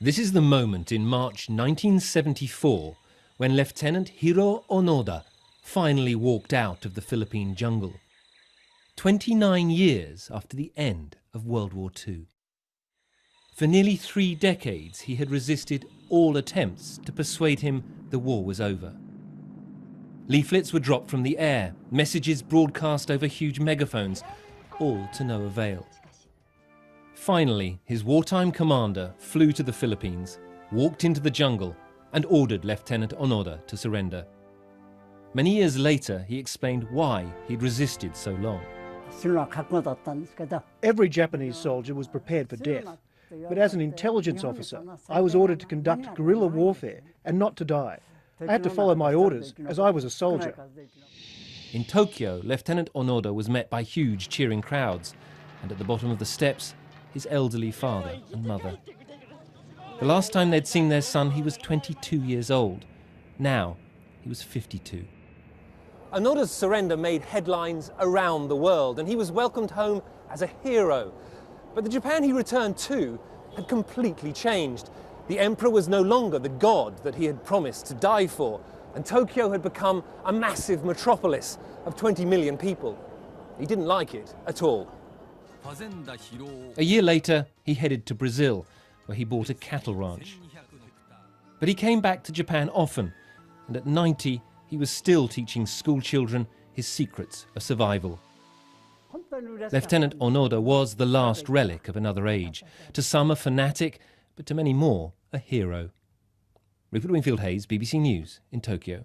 This is the moment in March 1974 when Lieutenant Hiro Onoda finally walked out of the Philippine jungle, 29 years after the end of World War II. For nearly 3 decades, he had resisted all attempts to persuade him the war was over. Leaflets were dropped from the air, messages broadcast over huge megaphones, all to no avail. Finally, his wartime commander flew to the Philippines, walked into the jungle, and ordered Lieutenant Onoda to surrender. Many years later, he explained why he'd resisted so long. Every Japanese soldier was prepared for death, but as an intelligence officer, I was ordered to conduct guerrilla warfare and not to die. I had to follow my orders, as I was a soldier. In Tokyo, Lieutenant Onoda was met by huge cheering crowds, and at the bottom of the steps, his elderly father and mother. The last time they'd seen their son, he was 22 years old. Now, he was 52. Onoda's surrender made headlines around the world, and he was welcomed home as a hero. But the Japan he returned to had completely changed. The emperor was no longer the god that he had promised to die for, and Tokyo had become a massive metropolis of 20 million people. He didn't like it at all. A year later, he headed to Brazil, where he bought a cattle ranch. But he came back to Japan often, and at 90, he was still teaching school children his secrets of survival. Lieutenant Onoda was the last relic of another age. To some a fanatic, but to many more a hero. Rupert Wingfield-Hayes, BBC News in Tokyo.